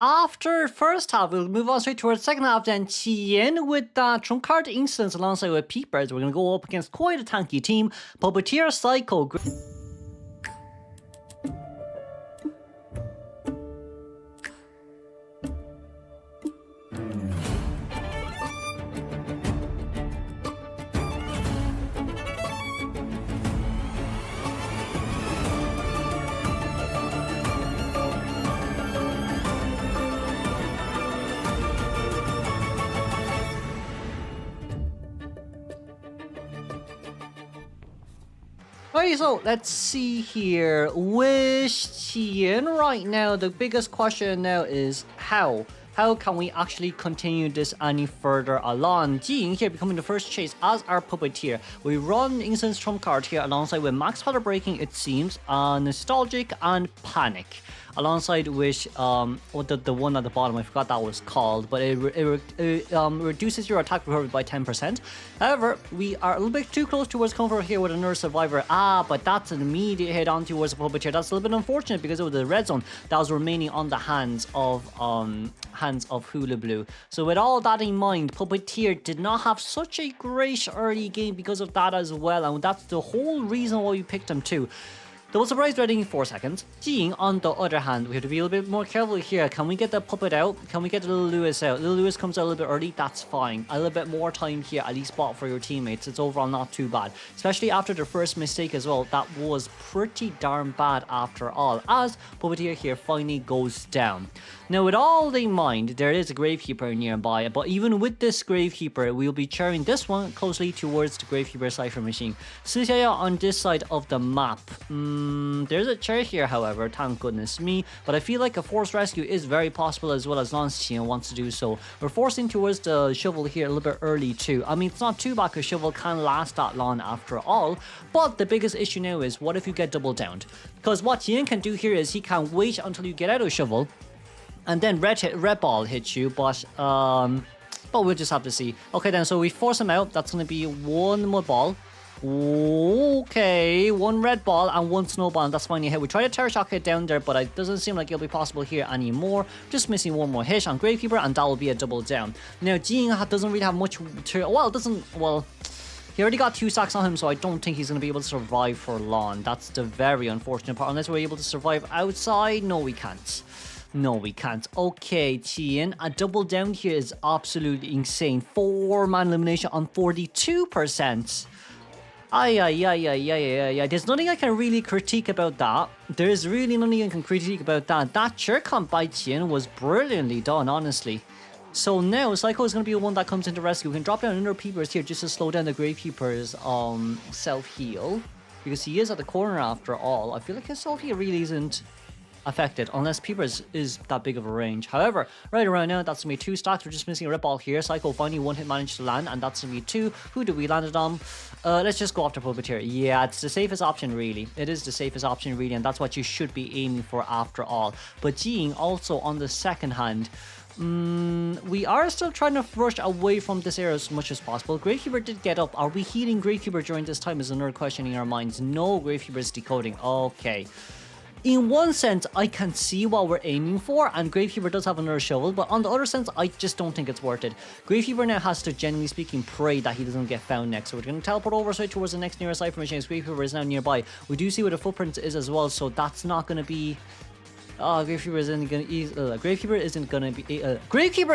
After first half, we'll move on straight towards second half. Then Qian with trump card instance alongside with Peepers. We're gonna go up against quite a tanky team. Puppeteer, Psycho. Okay, so let's see here. With Qian right now, the biggest question now is how? How can we actually continue this any further along? Jiying here becoming the first chase as our puppeteer. We run Instance Trump card here alongside with Max Powder Breaking, it seems, Nostalgic and Panic. Alongside which, the one at the bottom, I forgot that was called, but it reduces your attack recovery by 10%. However, we are a little bit too close towards comfort here with a Nurse Survivor. But that's an immediate hit on towards the puppeteer. That's a little bit unfortunate because it was the red zone that was remaining on the hands of Hula Blue. So with all that in mind, Puppeteer did not have such a great early game because of that as well, and that's the whole reason why we picked him too. Double surprise reading in 4 seconds. Jiying, on the other hand, we have to be a little bit more careful here. Can we get the puppet out? Can we get the little Lewis out? Little Lewis comes out a little bit early, that's fine. A little bit more time here, at least bought for your teammates. It's overall not too bad. Especially after their first mistake as well. That was pretty darn bad after all, as Puppeteer here finally goes down. Now, with all in mind, there is a Gravekeeper nearby, but even with this Gravekeeper, we'll be cheering this one closely towards the Gravekeeper Cypher Machine. Sushaya on this side of the map. There's a chair here, however, thank goodness me, but I feel like a forced rescue is very possible as well, as long as Qian wants to do so. We're forcing towards the shovel here a little bit early too. I mean, it's not too bad because shovel can last that long after all, but the biggest issue now is what if you get double downed? Because what Qian can do here is he can wait until you get out of shovel, and then red ball hits you, but we'll just have to see. Okay then, so we force him out. That's going to be one mud ball. Okay, one red ball and one snowball, and that's finally a hit. We tried a terror shock hit down there, but it doesn't seem like it'll be possible here anymore. Just missing one more hit on Gravekeeper, and that will be a double down. Now, Jiying doesn't really have much to... He already got 2 stacks on him, so I don't think he's going to be able to survive for long. That's the very unfortunate part. Unless we're able to survive outside, no, we can't. No, we can't. Okay, Qian, a double down here is absolutely insane. 4-man elimination on 42%. There's nothing I can really critique about that. There's really nothing I can critique about that. That chair comp by Qian was brilliantly done, honestly. So now Psycho is going to be the one that comes into rescue. We can drop down another Peepers here just to slow down the Gravekeeper's self-heal, because he is at the corner after all. I feel like his self-heal really isn't affected unless Peepers is that big of a range. However, right around now, that's gonna be 2 stacks. We're just missing a rip ball here. Psycho finally one hit managed to land, and that's gonna be 2. Who do we land it on? Let's just go after Puppeteer. Yeah, it's the safest option, really. It is the safest option, really, and that's what you should be aiming for after all. But Jiying also on the second hand, we are still trying to rush away from this area as much as possible. Gravekeeper did get up. Are we healing Gravekeeper during this time is another question in our minds. No, Gravekeeper is decoding. Okay. In one sense, I can see what we're aiming for, and Gravekeeper does have another shovel, but on the other sense, I just don't think it's worth it. Gravekeeper now has to, genuinely speaking, pray that he doesn't get found next. So we're going to teleport over straight towards the next nearest Cypher Machine. Gravekeeper is now nearby. We do see where the footprint is as well, so that's not going to be... Gravekeeper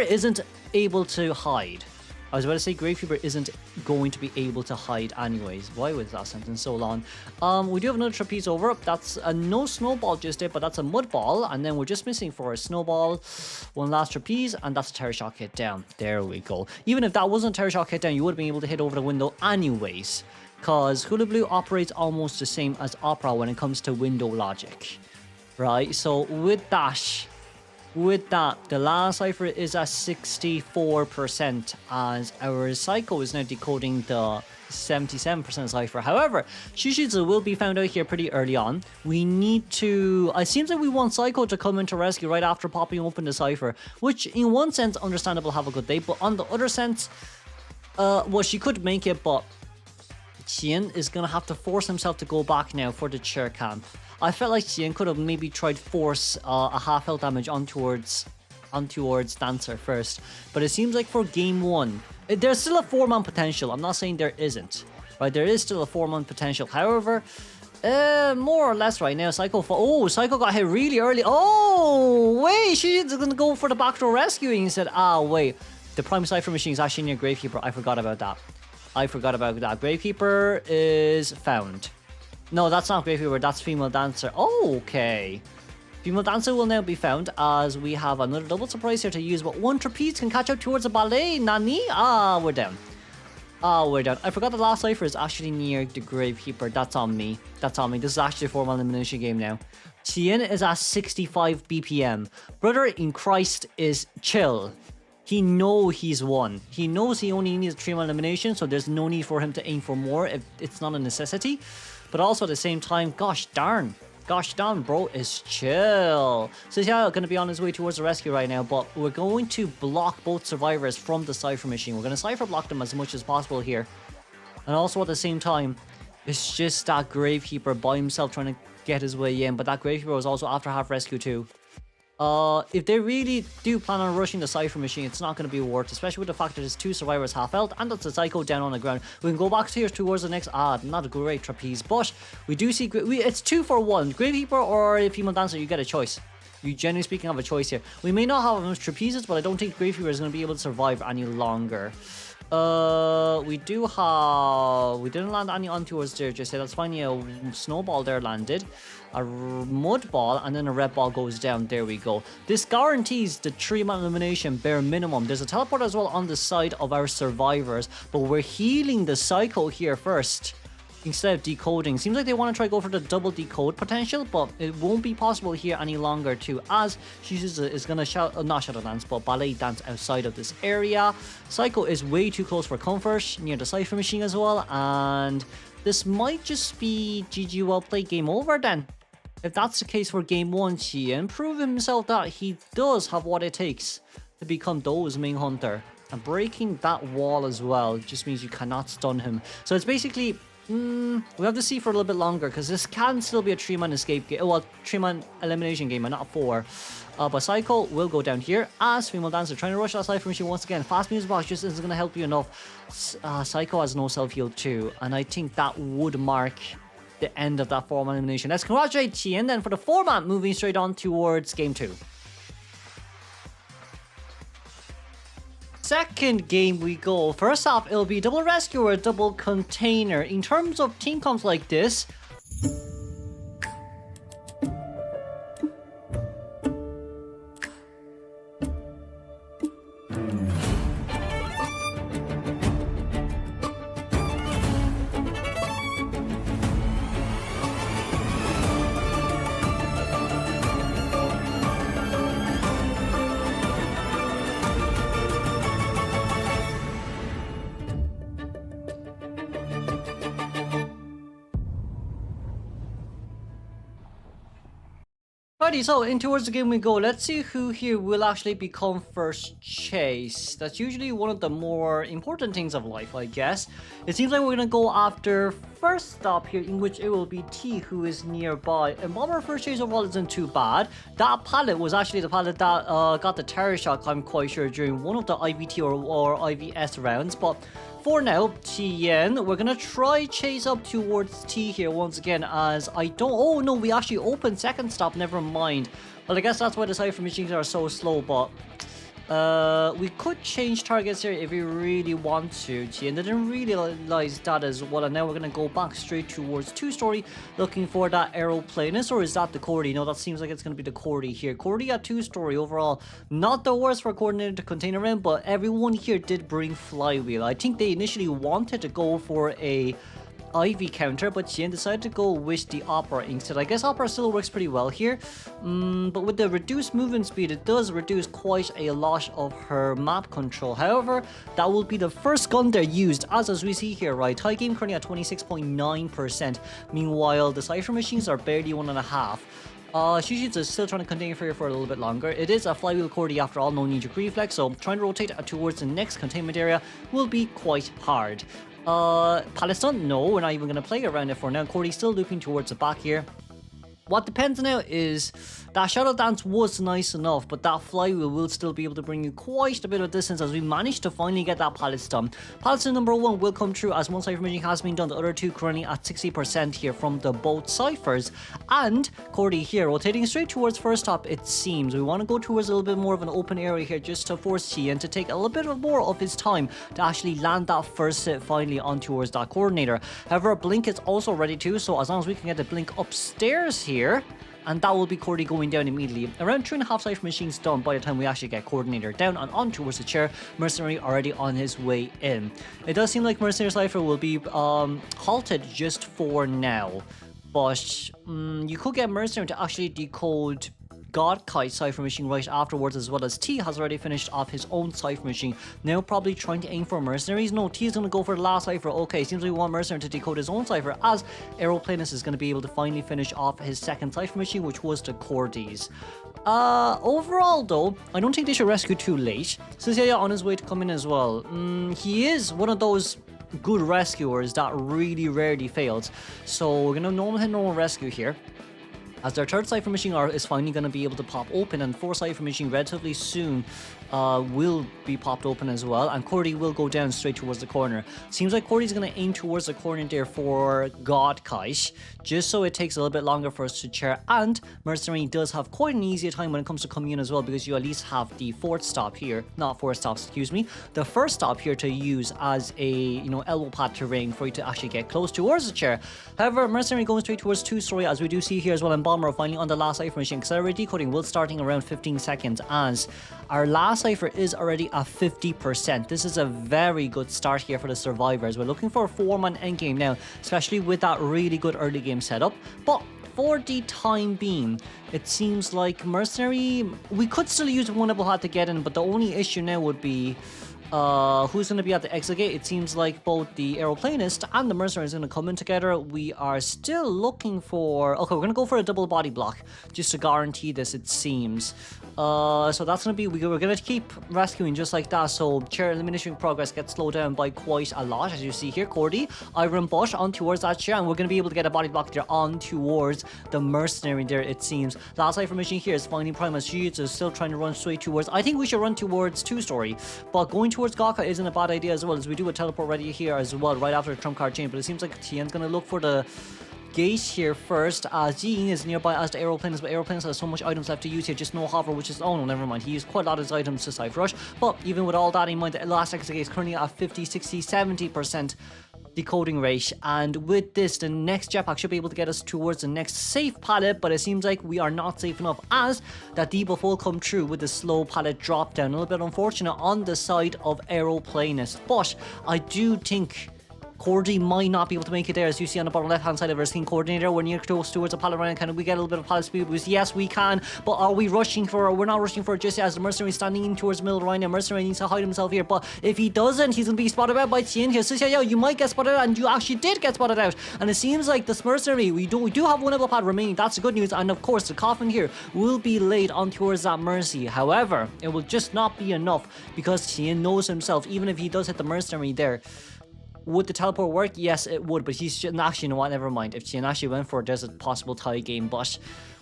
isn't able to hide. I was about to say Gravekeeper isn't going to be able to hide anyways. Why was that sentence so long? We do have another trapeze over. That's a no snowball just yet, but that's a mud ball. And then we're just missing for a snowball. One last trapeze, and that's a terror shock hit down. There we go. Even if that wasn't a terror shock hit down, you would have been able to hit over the window anyways, because Hula Blue operates almost the same as Opera when it comes to window logic. Right, so with that, the last cipher is at 64%, as our Psycho is now decoding the 77% cipher. However, Shishitsu will be found out here pretty early on. We need to... It seems like we want Psycho to come into rescue right after popping open the cipher, which in one sense, understandable, have a good day, but on the other sense, well, she could make it, but Qian is going to have to force himself to go back now for the chair camp. I felt like Qian could have maybe tried force a half health damage on towards on towards Dancer first. But it seems like for game 1, there's still a 4-man potential. I'm not saying there isn't. Right, there is still a 4-man potential. However, more or less right now, Psycho... Oh, Psycho got hit really early. Oh, wait, she's gonna go for the backdoor rescuing instead. Ah, wait. The Prime Cypher machine is actually near Gravekeeper. I forgot about that. Gravekeeper is found. No, that's not Gravekeeper. That's Female Dancer. Oh, okay. Female Dancer will now be found as we have another double surprise here to use. But one trapeze can catch up towards a ballet. Nani? Ah, we're down. I forgot the last cipher is actually near the Gravekeeper. That's on me. This is actually a 4-man elimination game now. Tien is at 65 BPM. Brother in Christ is chill. He knows he's won. He knows he only needs a 3-man elimination, so there's no need for him to aim for more if it's not a necessity. But also at the same time, gosh darn, bro is chill. So he's gonna be on his way towards the rescue right now, but we're going to block both survivors from the Cypher machine. We're gonna Cypher block them as much as possible here. And also at the same time, it's just that Gravekeeper by himself trying to get his way in, but that Gravekeeper was also after half rescue too. If they really do plan on rushing the Cypher machine, it's not going to be worth, especially with the fact that there's 2 survivors half health and that's a Psycho down on the ground. We can go back here towards the next, not a great trapeze, but we do see, it's 2 for 1. Gravekeeper or a Female Dancer, you get a choice. You generally speaking have a choice here. We may not have enough trapezes, but I don't think Gravekeeper is going to be able to survive any longer. We didn't land any on towards there just yet. That's fine. Yeah, a snowball there landed, a mud ball, and then a red ball goes down. There we go. This guarantees the 3-man elimination bare minimum. There's a teleport as well on the side of our survivors, but we're healing the Psycho here first instead of decoding. Seems like they want to try go for the double decode potential, but it won't be possible here any longer too, as she is gonna not shadow dance, but ballet dance outside of this area. Psycho is way too close for comfort near the Cypher machine as well, and this might just be GG, well played, game over then. If that's the case for game 1, Tien proved himself that he does have what it takes to become those main hunter, and breaking that wall as well just means you cannot stun him. So it's basically we have to see for a little bit longer, because this can still be a 3-man escape game. Well, 3-man elimination game and not 4. But Psycho will go down here as Female Dancer trying to rush that Cypher machine once again. Fast music box just isn't going to help you enough. Psycho has no self-heal too, and I think that would mark the end of that 4-man elimination. Let's congratulate Tien then for the 4-man, moving straight on towards game 2. Second game we go. First off, it'll be double rescue or double container. In terms of team comps like this, Alrighty, so in towards the game we go. Let's see who here will actually become first chase. That's usually one of the more important things of life, I guess. It seems like we're gonna go after first stop here, in which it will be T, who is nearby. And Bomber first chase overall isn't too bad. That pallet was actually the pallet that got the terror shock, I'm quite sure, during one of the IVT or IVS rounds. But for now, Tien, we're gonna try chase up towards T here once again, as I don't... Oh no, we actually opened second stop, never mind. Well, I guess that's why the Cypher machines are so slow, but we could change targets here if we really want to. Tien didn't realize that as well, and now we're gonna go back straight towards 2-story, looking for that aeroplanist, or is that the Cordy? No, that seems like it's gonna be the Cordy here. Cordy at 2-story overall, not the worst for coordinated to container round, but everyone here did bring flywheel. I think they initially wanted to go for a IV counter, but Tien decided to go with the Opera instead. I guess Opera still works pretty well here, but with the reduced movement speed, it does reduce quite a lot of her map control. However, that will be the first gun they're used, as we see here, right? High game currently at 26.9%. Meanwhile, the Cypher machines are barely 1.5. Shishits is still trying to contain for a little bit longer. It is a flywheel Cordy after all, no knee-jerk reflex, so trying to rotate towards the next containment area will be quite hard. Palestine, no, we're not even going to play around it for now. Cordy's still looping towards the back here. What depends now is that Shadow Dance was nice enough, but that flywheel will still be able to bring you quite a bit of distance as we managed to finally get that pallet done. Pallet number 1 will come true as one cipher machine has been done, the other 2 currently at 60% here from the both ciphers. And Cordy here rotating straight towards first stop, it seems. We want to go towards a little bit more of an open area here just to force Tian to take a little bit more of his time to actually land that first hit finally on towards that coordinator. However, Blink is also ready too, so as long as we can get the Blink upstairs here, and that will be Cordy going down immediately. Around 3.5 cipher machines done by the time we actually get coordinator down and on towards the chair. Mercenary already on his way in. It does seem like Mercenary cipher will be halted just for now, but you could get Mercenary to actually decode God Kite cipher machine right afterwards, as well as T has already finished off his own cipher machine. Now probably trying to aim for mercenaries. No, T is going to go for the last cipher. Okay, seems like we want Mercenary to decode his own cipher, as Aeroplanus is going to be able to finally finish off his second cipher machine, which was the Cordy's. Overall though, I don't think they should rescue too late. Sisaya on his way to come in as well. He is one of those good rescuers that really rarely fails. So we're going to normal rescue here, as their third cipher machine is finally going to be able to pop open, and fourth cipher machine relatively soon will be popped open as well, and Cordy will go down straight towards the corner. Seems like Cordy's going to aim towards the corner there for God Kite, just so it takes a little bit longer for us to chair, and Mercenary does have quite an easier time when it comes to coming in as well, because you at least have the fourth stop here, not fourth stop, excuse me, the first stop here to use as a, elbow pad terrain for you to actually get close towards the chair. However, Mercenary going straight towards 2-story, as we do see here as well, and Bomber finally on the last cipher machine. Accelerated decoding will starting around 15 seconds, as our last cipher is already at 50%. This is a very good start here for the survivors. We're looking for a 4-man endgame now, especially with that really good early game setup. But for the time being, it seems like Mercenary, we could still use one double hat to get in, but the only issue now would be who's going to be at the exit gate. It seems like both the Aeroplanist and the Mercenary is going to come in together. We are still looking for... Okay, we're going to go for a double body block just to guarantee this, it seems. So that's going to be... We're going to keep rescuing just like that. So chair elimination progress gets slowed down by quite a lot. As you see here, Cordy, Iron Bush on towards that chair, and we're going to be able to get a body block there on towards the Mercenary there, it seems. Last cipher machine here is finding Prime as she is still trying to run straight towards... I think we should run towards 2-story, but going towards Gaka isn't a bad idea as well, as we do a teleport ready here as well right after the trump card chain. But it seems like Tian's going to look for the gate here first, as Jing is nearby as the Aeroplanus, but Aeroplanus has so much items left to use here, just no hover, which is... Oh no, never mind, he used quite a lot of his items to Cypher Rush. But even with all that in mind, the last exit gate is currently at 50, 60, 70% decoding rate, and with this the next jetpack should be able to get us towards the next safe pallet, but it seems like we are not safe enough, as that debuff will come true with the slow pallet drop down. A little bit unfortunate on the side of Aeroplanist, but I do think Cordy might not be able to make it there. As you see on the bottom left hand side of our screen, coordinator, we're near close towards a pallet run. Can we get a little bit of pallet speed boost? Yes, we can, but are we rushing for it? We're not rushing for it just yet, as the Mercenary is standing in towards the middle right now. Mercenary needs to hide himself here, but if he doesn't, he's going to be spotted out by Tian here. So yeah, you might get spotted out, and you actually did get spotted out, and it seems like this Mercenary, we do have one level pad remaining. That's the good news, and of course the coffin here will be laid on towards that Mercy. However, it will just not be enough, because Tian knows himself, even if he does hit the Mercenary there, would the teleport work? Yes, it would, but he's just... Actually, you know what? Never mind. If Tian actually went for it, there's a possible tie game, but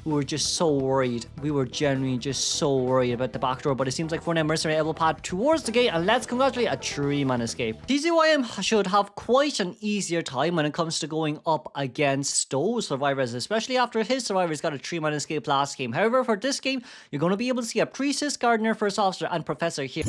we were just so worried. We were genuinely just so worried about the back door, but it seems like for now, Mercenary able pad towards the gate, and let's congratulate a 3-man escape. TZYM should have quite an easier time when it comes to going up against those survivors, especially after his survivors got a 3-man escape last game. However, for this game, you're going to be able to see a Priestess, Gardener, First Officer, and Professor here.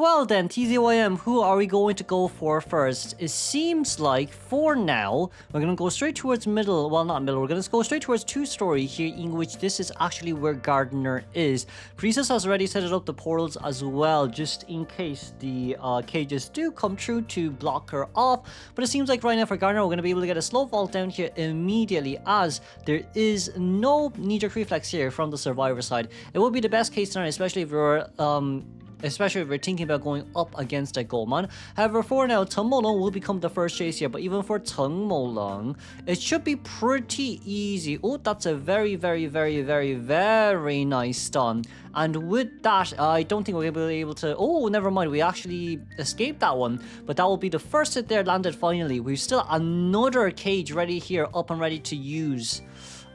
Well then, TZYM, who are we going to go for first? It seems like, for now, we're going to go straight towards middle, well not middle, we're going to go straight towards 2-story here, in which this is actually where Gardener is. Priestess has already set up the portals as well, just in case the cages do come true to block her off. But it seems like right now for Gardener, we're going to be able to get a slow vault down here immediately, as there is no knee-jerk reflex here from the survivor side. It would be the best case scenario, especially if we're thinking about going up against a Goatman. However, for now, Teng Molong will become the first chase here, but even for Teng Molong, it should be pretty easy. Oh, that's a very, very, very, very, very nice stun. And with that, I don't think we're going to be able to... Oh, never mind. We actually escaped that one. But that will be the first hit there landed finally. We've still another cage ready here, up and ready to use.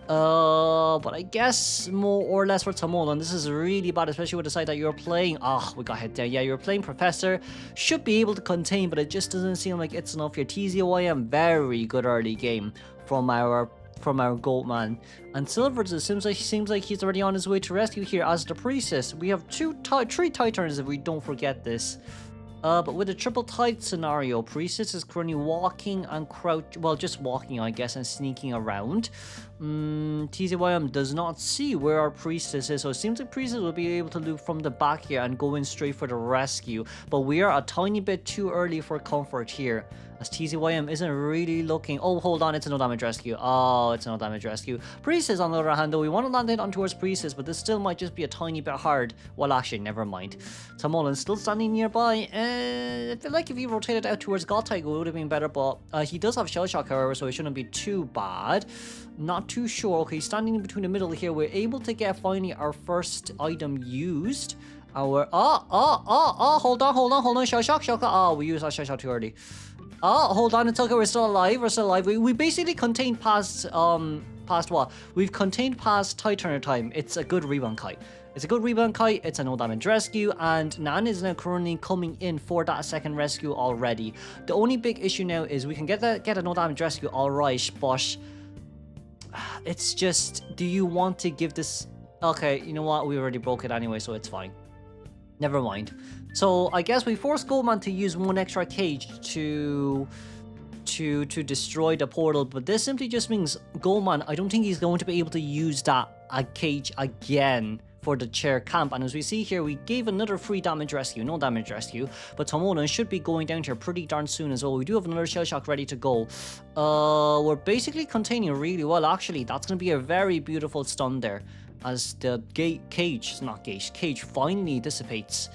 But I guess more or less for Teng Molong, this is really bad, especially with the side that you're playing. We got hit there. Yeah, you're playing Professor. Should be able to contain, but it just doesn't seem like it's enough here. TZYM, very good early game from our Goatman. And Silvers, it seems like he's already on his way to rescue here as the Priestess. We have three Titans if we don't forget this. But with the triple tide scenario, Priestess is currently walking and just walking, I guess, and sneaking around. TZYM does not see where our Priestess is, so it seems like Priestess will be able to loop from the back here and go in straight for the rescue. But we are a tiny bit too early for comfort here, as TZYM isn't really looking... Oh, hold on, it's a no damage rescue. Oh, it's a no damage rescue. Priestess, on the other hand, though, we want to land it on towards Priestess, but this still might just be a tiny bit hard. Well, actually, never mind. Teng Molong still standing nearby. I feel like if he rotated out towards Gotai, it would have been better, but he does have Shell Shock, however, so it shouldn't be too bad. Not too sure. Okay, standing in between the middle here, we're able to get finally our first item used. Hold on, Shell Shock. Oh, we used our Shell Shock too early. Oh, hold on, it's okay, we're still alive. We basically contained past what? We've contained past Titan time. It's a good rebound kite. It's a no damage rescue, and Nan is now currently coming in for that second rescue already. The only big issue now is we can get a no damage rescue, alright, but it's just, do you want to give this... Okay, you know what, we already broke it anyway, so it's fine. Never mind. So I guess we force Goatman to use one extra cage to destroy the portal, but this simply just means Goatman, I don't think he's going to be able to use that cage again for the chair camp. And as we see here, we gave another free damage rescue, no damage rescue, but Teng Molong should be going down here pretty darn soon as well. We do have another Shell Shock ready to go. We're basically containing really well, actually. That's going to be a very beautiful stun there as the cage finally dissipates.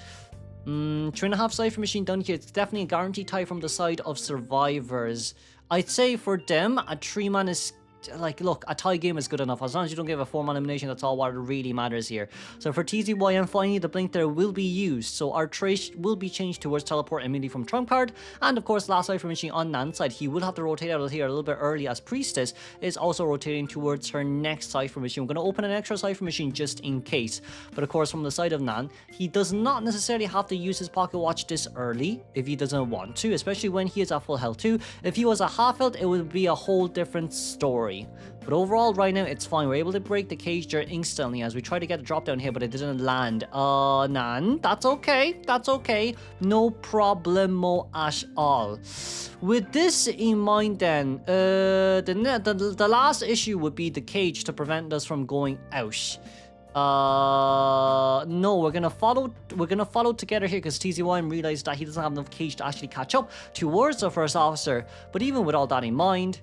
3.5 Cypher Machine done here. It's definitely a guaranteed tie from the side of survivors. I'd say for them, a 3-man is... Like, look, a tie game is good enough. As long as you don't give a 4-man elimination, that's all what really matters here. So for TZYM, finally, the blink there will be used. So our trace will be changed towards teleport immediately from trump card. And of course, last Cypher Machine on Nan's side, he will have to rotate out of here a little bit early, as Priestess is also rotating towards her next Cypher Machine. We're going to open an extra Cypher Machine just in case. But of course, from the side of Nan, he does not necessarily have to use his pocket watch this early if he doesn't want to, especially when he is at full health too. If he was a half health, it would be a whole different story. But overall, right now, it's fine. We're able to break the cage there instantly as we try to get a drop down here, but it didn't land. Nan, that's okay. That's okay. No problemo at all. With this in mind, then, the last issue would be the cage to prevent us from going out. No, we're gonna follow together here because TZYM realized that he doesn't have enough cage to actually catch up towards the first officer. But even with all that in mind,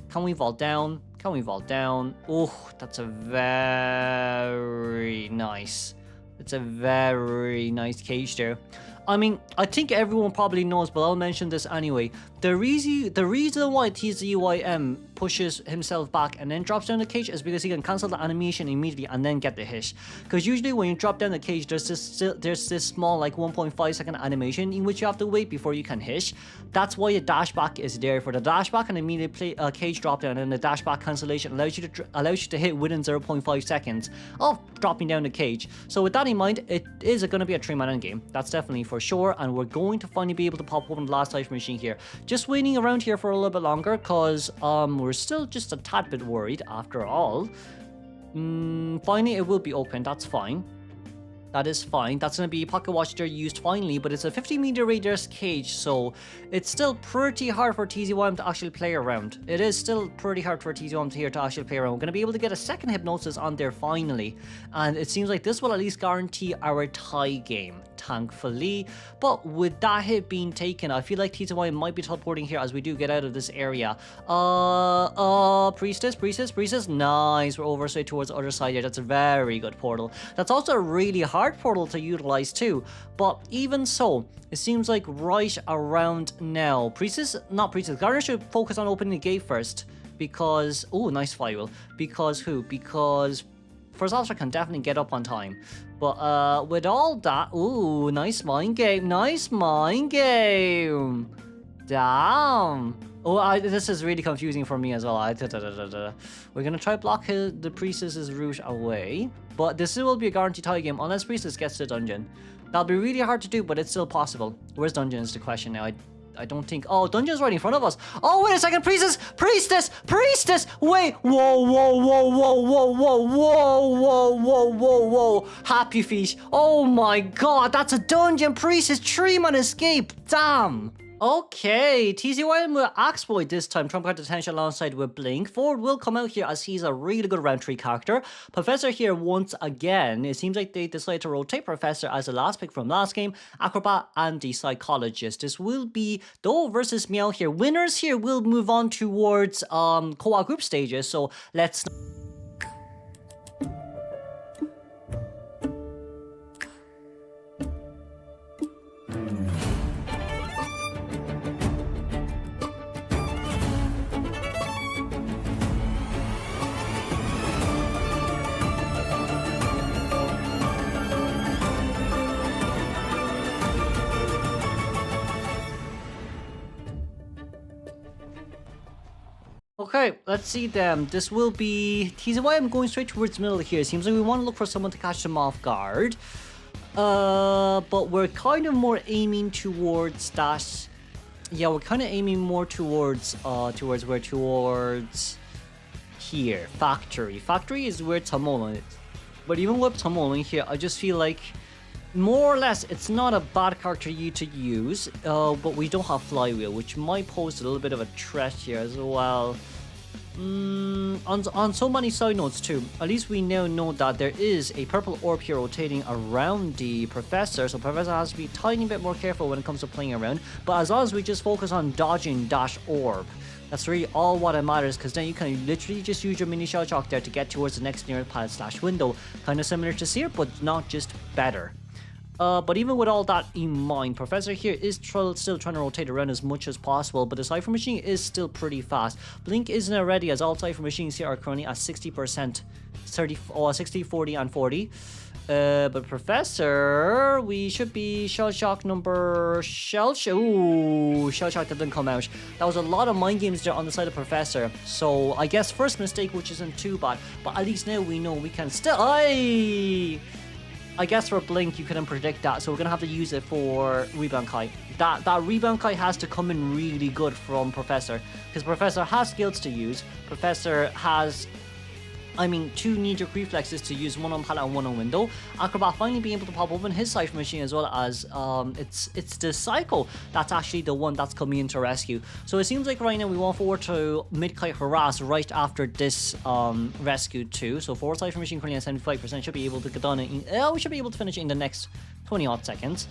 can we vault down? Can we vault down? Oh, that's a very nice. It's a very nice cage there. I mean, I think everyone probably knows, but I'll mention this anyway. The reason why TZYM pushes himself back and then drops down the cage is because he can cancel the animation immediately and then get the hit. Because usually when you drop down the cage, there's this small like 1.5 second animation in which you have to wait before you can hit. That's why the dash back is there, for the dash back and immediate cage drop down, and the dash back cancellation allows you to hit within 0.5 seconds of dropping down the cage. So with that in mind, it is going to be a 3-man endgame. That's definitely for sure, and we're going to finally be able to pop open the last Cypher Machine here. Just waiting around here for a little bit longer because we're still just a tad bit worried after all. Finally it will be open, that's fine. That is fine. That's going to be pocket watch they're used finally, but it's a 50-meter radius cage, so it's still pretty hard for TZYM to actually play around. It is still pretty hard for TZYM here to actually play around. We're going to be able to get a second hypnosis on there finally, and it seems like this will at least guarantee our tie game, thankfully. But with that hit being taken, I feel like TZYM might be teleporting here as we do get out of this area. Priestess. Nice. We're over straight towards the other side here. That's a very good portal. That's also a really hard portal to utilize too, but even so, it seems like right around now, Garner should focus on opening the gate first, because nice flywheel, because First Officer can definitely get up on time, but with all that, nice mind game, damn. This is really confusing for me as well. We're gonna try block the Priestess's route away, but this will be a guaranteed tie game unless Priestess gets to the dungeon. That'll be really hard to do, but it's still possible. Where's dungeon is the question now. I don't think. Oh, dungeon's right in front of us. Oh, wait a second, Priestess! Wait, whoa. Happyfeet. Oh my god, that's a dungeon. Priestess 3-man escape. Damn. Okay, TZYM will exploit this time, trump card attention alongside with Blink. Ford will come out here as he's a really good round 3 character. Professor here once again. It seems like they decided to rotate Professor as the last pick from last game, Acrobat and the Psychologist. This will be Do versus Meow here. Winners here will move on towards COA group stages, so let's... Okay, let's see them. This will be TZYM going straight towards middle here. Seems like we want to look for someone to catch them off guard. But we're kind of more aiming towards that. Yeah, we're kind of aiming more towards here. Factory. Factory is where Tamolin is. But even with Tamolin here, I just feel like more or less it's not a bad character to use, but we don't have Flywheel, which might pose a little bit of a threat here as well. On so many side notes too, at least we now know that there is a purple orb here rotating around the Professor, so Professor has to be a tiny bit more careful when it comes to playing around. But as long as we just focus on dodging dash orb, that's really all what it matters, because then you can literally just use your mini shell shock there to get towards the next nearest pallet slash window. Kind of similar to Seer, but not just better. But even with all that in mind, Professor here is still trying to rotate around as much as possible, but the Cypher Machine is still pretty fast. Blink isn't ready, as all Cypher Machines here are currently at 60%, 60, 40, and 40. But Professor, we should be Shell Shock number... Shell Shock that didn't come out. That was a lot of mind games there on the side of Professor. So I guess first mistake, which isn't too bad, but at least now we know we can still... I guess for Blink, you couldn't predict that, so we're going to have to use it for Rebound Kai. That Rebound Kai has to come in really good from Professor, because Professor has skills to use. Professor has, two knee-jerk reflexes to use, one on pallet and one on window. Acrobat finally being able to pop open his Cypher Machine, as well as it's the Psycho that's actually the one that's coming in to rescue. So it seems like right now we want forward to mid-kite harass right after this rescue too. So forward Cypher Machine currently at 75%, should be able to get done we should be able to finish it in the next 20 odd seconds.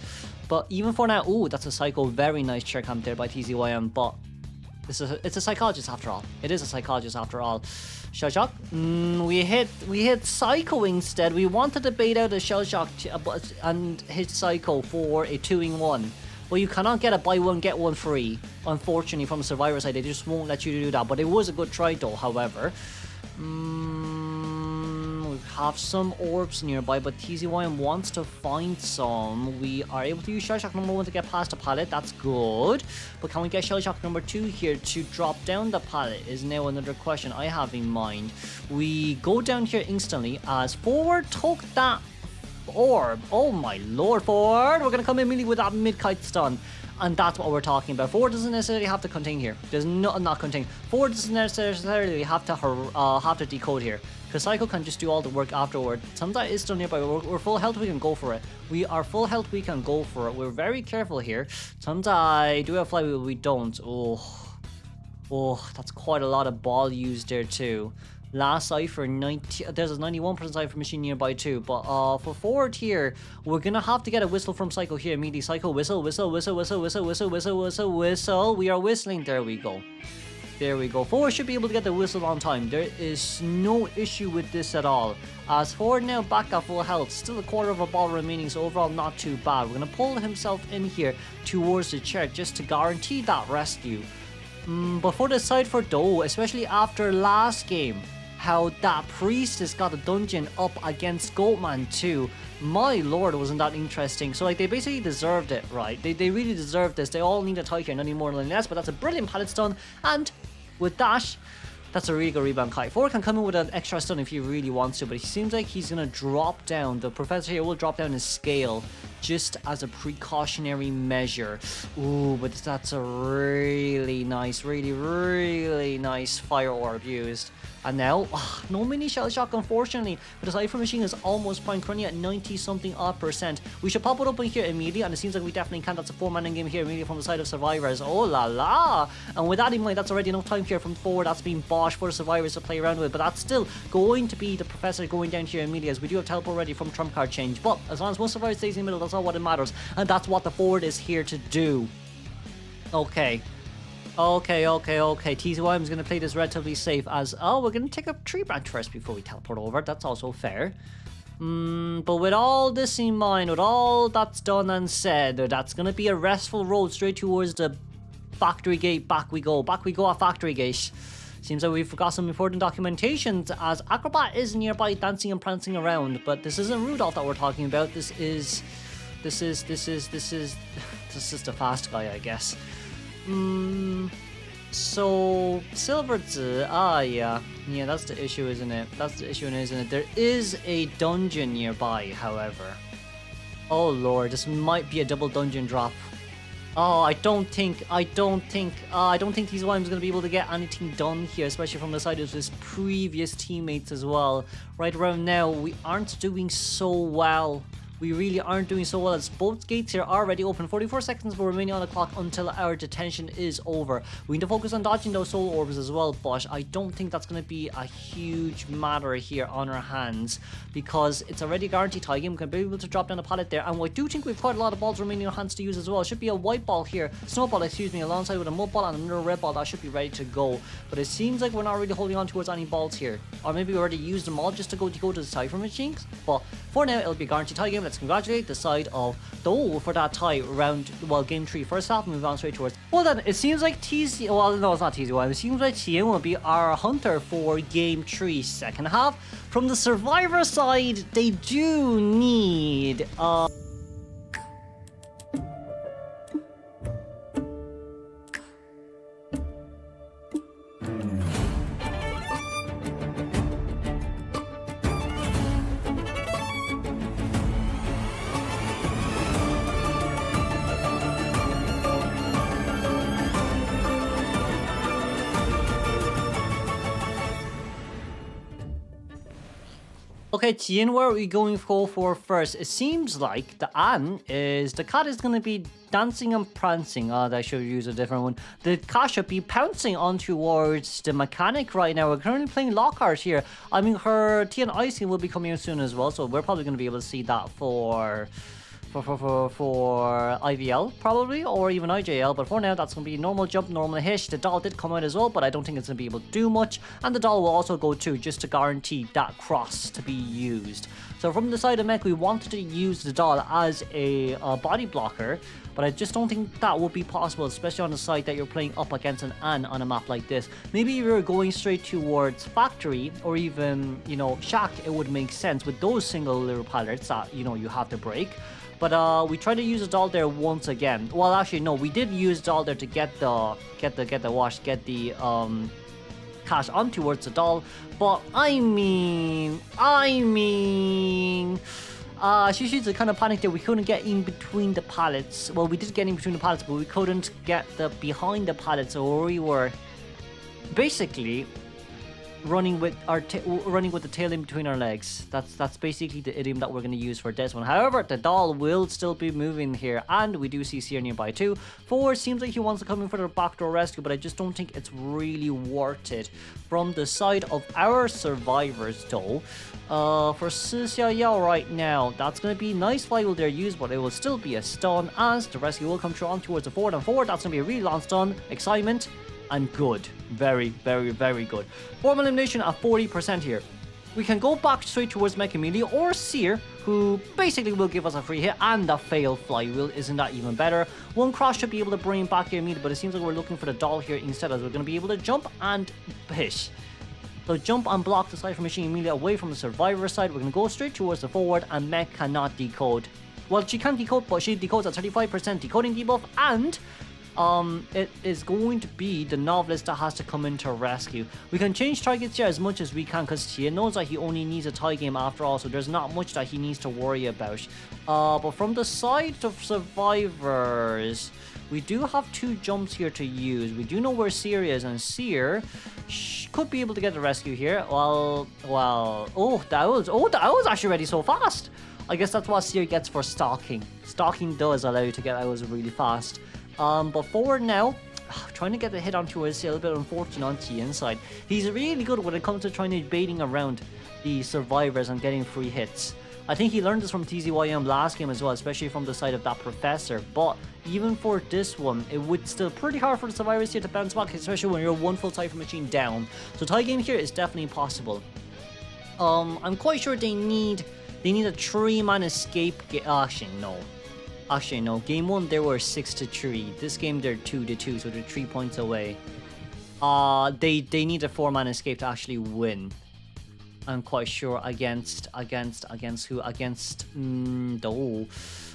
But even for now, that's a Psycho, very nice chair cam there by TZYM, but it's a Psychologist after all. It is a Psychologist after all. Shell Shock. We hit Psycho instead. We wanted to bait out a Shell Shock and hit Psycho for a 2-in-1. But you cannot get a buy one get one free. Unfortunately, from the Survivor side, they just won't let you do that. But it was a good try though, however. We have some orbs nearby, but TZYM wants to find some. We are able to use Shell Shock number 1 to get past the pallet. That's good. But can we get Shell Shock number 2 here to drop down the pallet is now another question I have in mind. We go down here instantly as Forward took that orb. Oh my lord, Forward. We're going to come immediately with that mid-kite stun. And that's what we're talking about. Forward doesn't necessarily have to contain here. There's not contain. Forward doesn't necessarily have to decode here. Because Psycho can just do all the work afterward. Samzai is still nearby. We're full health, we can go for it. We are full health, we can go for it. We're very careful here. Samzai, do we have flywheel? We don't. Oh, that's quite a lot of ball used there too. Last Cypher, there's a 91% Cypher machine nearby too. But for forward here, we're gonna have to get a whistle from Psycho here immediately. Psycho, whistle, whistle, whistle, whistle, whistle, whistle, whistle, whistle, whistle. We are whistling. There we go. There we go. Forward should be able to get the whistle on time. There is no issue with this at all. As forward now back at full health. Still a quarter of a ball remaining, so overall not too bad. We're going to pull himself in here towards the chair just to guarantee that rescue. But for the side for Do, especially after last game, how that Priestess got a dungeon up against Goatman too. My lord, wasn't that interesting. So like they basically deserved it, right? They really deserved this. They all need a tie here, nothing more than less, but that's a brilliant pallet stun. And with that, that's a really good rebound kite. Forward can come in with an extra stun if he really wants to, but he seems like he's going to drop down. The Professor here will drop down his scale just as a precautionary measure. Ooh, but that's a really nice, really nice fire orb used. And now, no mini shell shock unfortunately, but the Cypher machine is almost prime, currently at 90 something odd %. We should pop it up in here immediately, and it seems like we definitely can. That's a 4-man in game here immediately from the side of Survivors. Oh la la! And with that in mind, that's already enough time here from forward. That's been bosh for the Survivors to play around with, but that's still going to be the Professor going down here immediately, as we do have teleport ready from trump card change. But as long as one Survivor stays in the middle, that's all what it matters, and that's what the forward is here to do. Okay. TZYM is going to play this relatively safe as, we're going to take a tree branch first before we teleport over. That's also fair. But with all this in mind, with all that's done and said, that's going to be a restful road straight towards the factory gate. Back we go at factory gate. Seems like we forgot some important documentation, as Acrobat is nearby dancing and prancing around. But this isn't Rudolph that we're talking about. This is the fast guy, I guess. So Silverzi, yeah, that's the issue, isn't it? There is a dungeon nearby, however. Oh lord, this might be a double dungeon drop. Oh, I don't think TZYM is going to be able to get anything done here, especially from the side of his previous teammates as well. Right around now, we aren't doing so well. We really aren't doing so well, as both gates here are already open. 44 seconds will remain on the clock until our detention is over. We need to focus on dodging those soul orbs as well, but I don't think that's going to be a huge matter here on our hands, because it's already guaranteed tie game. We can be able to drop down a pallet there, and I do think we've quite a lot of balls remaining on our hands to use as well. It should be a white ball here, snowball, excuse me, alongside with a mud ball and another red ball that should be ready to go. But it seems like we're not really holding on towards any balls here, or maybe we already used them all just to go to the Cypher machines. But for now, it'll be a guaranteed tie game. Let's congratulate the side of Do for that tie round, well, game 3 first half, move on straight towards. Well then, it seems like well no, it's not TZY, it seems like Tien will be our hunter for game 3 second half. From the Survivor side, they do need okay, Tien, where are we going for first? It seems like the cat is going to be dancing and prancing. I should use a different one. The cat should be pouncing on towards the mechanic right now. We're currently playing Lockhart here. I mean, her Tien Icing will be coming in soon as well, so we're probably going to be able to see that for IVL probably, or even IJL, but for now that's going to be normal jump, normal hit. The doll did come out as well, but I don't think it's going to be able to do much, and the doll will also go too, just to guarantee that cross to be used. So from the side of mech, we wanted to use the doll as a body blocker, but I just don't think that would be possible, especially on the side that you're playing up against an An on a map like this. Maybe if you're going straight towards factory, or even, you know, shack, it would make sense with those single little pallets that, you know, you have to break. But we tried to use the doll there once again. Well, actually, no, we did use doll there to get the cash on towards the doll. But I mean, Shishi's kind of panicked that we couldn't get in between the pallets. Well, we did get in between the pallets, but we couldn't get the behind the pallets, so we were basically running with the tail in between our legs. That's basically the idiom that we're going to use for this one. However, the doll will still be moving here, and we do see Seer nearby too. Forward seems like he wants to come in for the backdoor rescue, but I just don't think it's really worth it. From the side of our survivors though, for Xiao Yao right now, that's going to be nice flywheel there used, but it will still be a stun as the rescue will come through on towards the forward and forward. That's going to be a really long stun. Excitement. And good. Very, very, very good. Form elimination at 40% here. We can go back straight towards Mech Amelia or Seer, who basically will give us a free hit, and the failed flywheel. Isn't that even better? One cross should be able to bring back the Amelia, but it seems like we're looking for the doll here instead, as we're going to be able to jump and hit. So jump and block the Cypher Machine Amelia away from the survivor side. We're going to go straight towards the forward, and Mech cannot decode. Well, she can decode, but she decodes at 35% decoding debuff, and it is going to be the novelist that has to come in to rescue. We can change targets here as much as we can, because he knows that he only needs a tie game after all, so there's not much that he needs to worry about. But from the side of survivors, we do have two jumps here to use. We do know where Seer is, and Seer could be able to get the rescue here. Well, oh, that was actually ready so fast. I guess that's what Seer gets for stalking. Stalking does allow you to get out really fast. But forward now, trying to get the hit onto us, a little bit unfortunate on the inside. He's really good when it comes to trying to baiting around the survivors and getting free hits. I think he learned this from TZYM last game as well, especially from the side of that professor. But even for this one, it would still pretty hard for the survivors here to bounce back, especially when you're one full Cypher Machine down. So tie game here is definitely possible. I'm quite sure they need a 3-man escape. Actually, no. Game 1, they were 6-3. This game, they're 2-2, so they're 3 points away. They need a 4-man escape to actually win. I'm quite sure against who? Against no.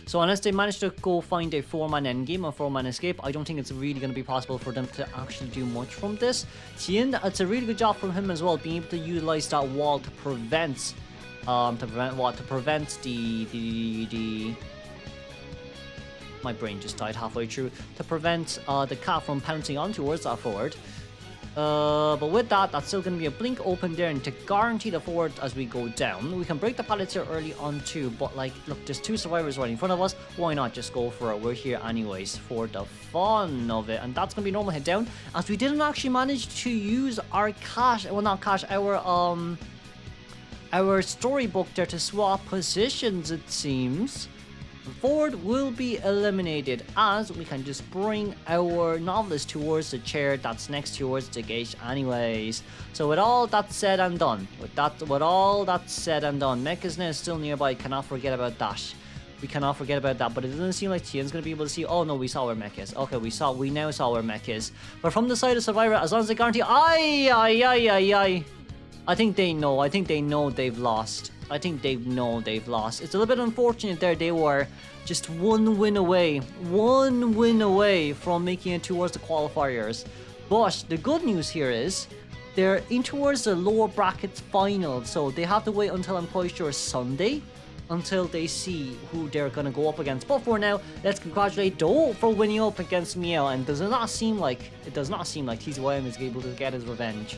So unless they manage to go find a 4-man endgame, a 4-man escape, I don't think it's really going to be possible for them to actually do much from this. Tien, it's a really good job from him as well, being able to utilize that wall to prevent the my brain just died halfway through, to prevent the cat from pouncing on towards that forward. But with that, that's still going to be a blink open there, and to guarantee the forward as we go down. We can break the pallets here early on too, but like, look, there's 2 survivors right in front of us. Why not just go for it? We're here anyways for the fun of it, and that's going to be normal hit down, as we didn't actually manage to use our cash, well, not cash, our storybook there to swap positions, it seems. Forward will be eliminated, as we can just bring our novelist towards the chair that's next towards the gate anyways. So with all that said and done, Mechasna is still nearby, cannot forget about that. We cannot forget about that, but it doesn't seem like Tien's going to be able to see. Oh no, we saw where Mech is. Okay, we now saw where Mech is. But from the side of Survivor, as long as they guarantee, I think they know they've lost. It's a little bit unfortunate there. They were just one win away from making it towards the qualifiers. But the good news here is they're in towards the lower brackets final, so they have to wait until, I'm quite sure, Sunday until they see who they're going to go up against. But for now, let's congratulate Do for winning up against Meow, and it does not seem like TZYM is able to get his revenge.